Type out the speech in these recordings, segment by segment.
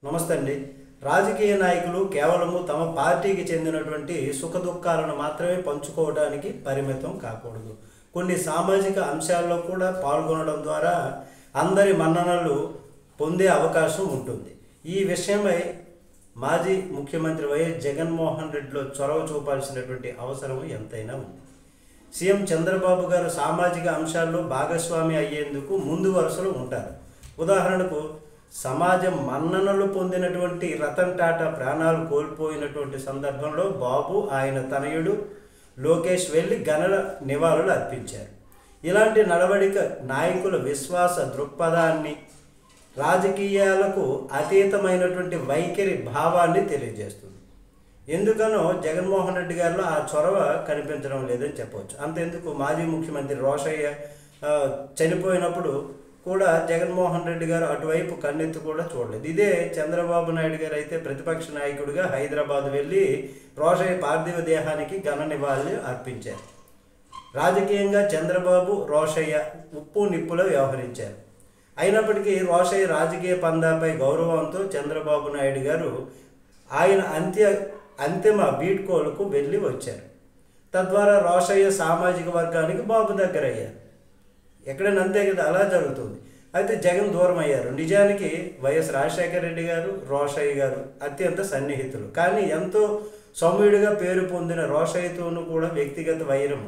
నమస్తే అండి. రాజకీయ నాయకులు కేవలము తమ పార్టీకి చెందినటువంటి సుఖదుఖాలను మాత్రమే పంచుకోవడానికి పరిమితం కాకూడదు. కొన్ని సామాజిక అంశాల్లో కూడా పాల్గొనడం ద్వారా అందరి మన్ననలు పొందే అవకాశం ఉంటుంది. ఈ విషయమై మాజీ ముఖ్యమంత్రి వైఎస్ జగన్మోహన్ రెడ్డిలో చొరవ చూపాల్సినటువంటి అవసరం ఎంతైనా ఉంది. సీఎం చంద్రబాబు గారు సామాజిక అంశాల్లో భాగస్వామి అయ్యేందుకు ముందు వరుసలో ఉంటారు. ఉదాహరణకు సమాజం మన్ననలు పొందినటువంటి రతన్ టాటా ప్రాణాలు కోల్పోయినటువంటి సందర్భంలో బాబు ఆయన తనయుడు లోకేష్ వెళ్ళి ఘన నివాళులు అర్పించారు. ఇలాంటి నడవడిక నాయకుల విశ్వాస దృక్పథాన్ని, రాజకీయాలకు అతీతమైనటువంటి వైఖరి భావాన్ని తెలియజేస్తుంది. ఎందుకనో జగన్మోహన్ రెడ్డి గారిలో ఆ చొరవ కనిపించడం లేదని చెప్పవచ్చు. అంతెందుకు మాజీ ముఖ్యమంత్రి రోషయ్య చనిపోయినప్పుడు కూడా జగన్మోహన్ రెడ్డి గారు అటువైపు కన్నెత్తి కూడా చూడలేదు. ఇదే చంద్రబాబు నాయుడు గారు అయితే ప్రతిపక్ష నాయకుడిగా హైదరాబాద్ వెళ్ళి రోషయ్య పార్థివ దేహానికి ఘన నివాళులు అర్పించారు. రాజకీయంగా చంద్రబాబు రోషయ్య ఉప్పు నిప్పులో వ్యవహరించారు. అయినప్పటికీ రోషయ్య రాజకీయ పందాపై గౌరవంతో చంద్రబాబు నాయుడు గారు ఆయన అంతిమ వీడ్కోలుకు వెళ్ళి వచ్చారు. తద్వారా రోషయ్య సామాజిక వర్గానికి బాబు దగ్గర అయ్యారు. ఎక్కడైనా అంతే కదా, అలా జరుగుతుంది. అయితే జగన్ దూరం అయ్యారు. నిజానికి వైఎస్ రాజశేఖర రెడ్డి గారు రోషయ్య గారు అత్యంత సన్నిహితులు. కానీ ఎంతో సౌమ్యుడిగా పేరు పొందిన రోషయ్యతోనూ కూడా వ్యక్తిగత వైరం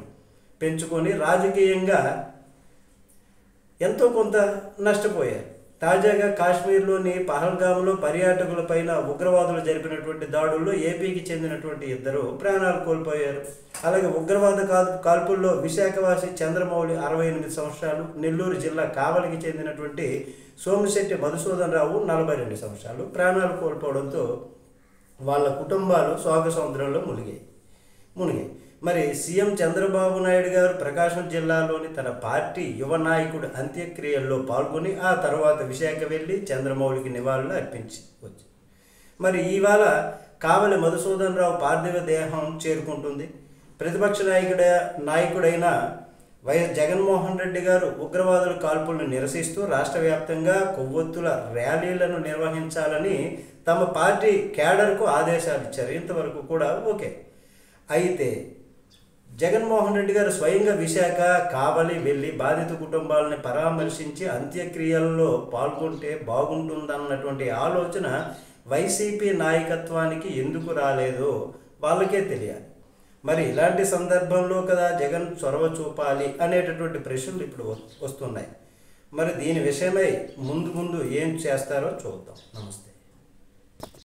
పెంచుకొని రాజకీయంగా ఎంతో కొంత నష్టపోయారు. తాజాగా కాశ్మీర్లోని పహల్గామ్లో పర్యాటకులపైన ఉగ్రవాదులు జరిపినటువంటి దాడుల్లో ఏపీకి చెందినటువంటి 2 ప్రాణాలు కోల్పోయారు. అలాగే ఉగ్రవాద కాల్పుల్లో విశాఖవాసి చంద్రమౌళి 68 సంవత్సరాలు, నెల్లూరు జిల్లా కావలికి చెందినటువంటి సోమిశెట్టి మధుసూదన్ రావు 42 సంవత్సరాలు ప్రాణాలు కోల్పోవడంతో వాళ్ళ కుటుంబాలు శోక సముద్రంలో మునిగాయి. మరి సీఎం చంద్రబాబు నాయుడు గారు ప్రకాశం జిల్లాలోని తన పార్టీ యువ నాయకుడు అంత్యక్రియల్లో పాల్గొని ఆ తర్వాత విశాఖ వెళ్ళి చంద్రమౌళికి నివాళులు అర్పించి వచ్చి మరి ఇవాళ కావలి మధుసూదన్ రావు పార్థివ దేహం చేరుకుంటుంది. ప్రతిపక్ష నాయకుడైన వైఎస్ జగన్మోహన్ రెడ్డి గారు ఉగ్రవాదుల కాల్పులను నిరసిస్తూ రాష్ట్ర వ్యాప్తంగా కొవ్వొత్తుల ర్యాలీలను నిర్వహించాలని తమ పార్టీ కేడర్కు ఆదేశాలు ఇచ్చారు. ఇంతవరకు కూడా ఓకే. అయితే జగన్మోహన్ రెడ్డి గారు స్వయంగా విశాఖ కావలి వెళ్ళి బాధిత కుటుంబాలను పరామర్శించి అంత్యక్రియల్లో పాల్గొంటే బాగుంటుందన్నటువంటి ఆలోచన వైసీపీ నాయకత్వానికి ఎందుకు రాలేదో వాళ్ళకే తెలియాలి. మరి ఇలాంటి సందర్భంలో కదా జగన్ చొరవ చూపాలి అనేటటువంటి ప్రశ్నలు ఇప్పుడు వస్తున్నాయి. మరి దీని విషయమై ముందు ఏం చేస్తారో చూద్దాం. నమస్తే.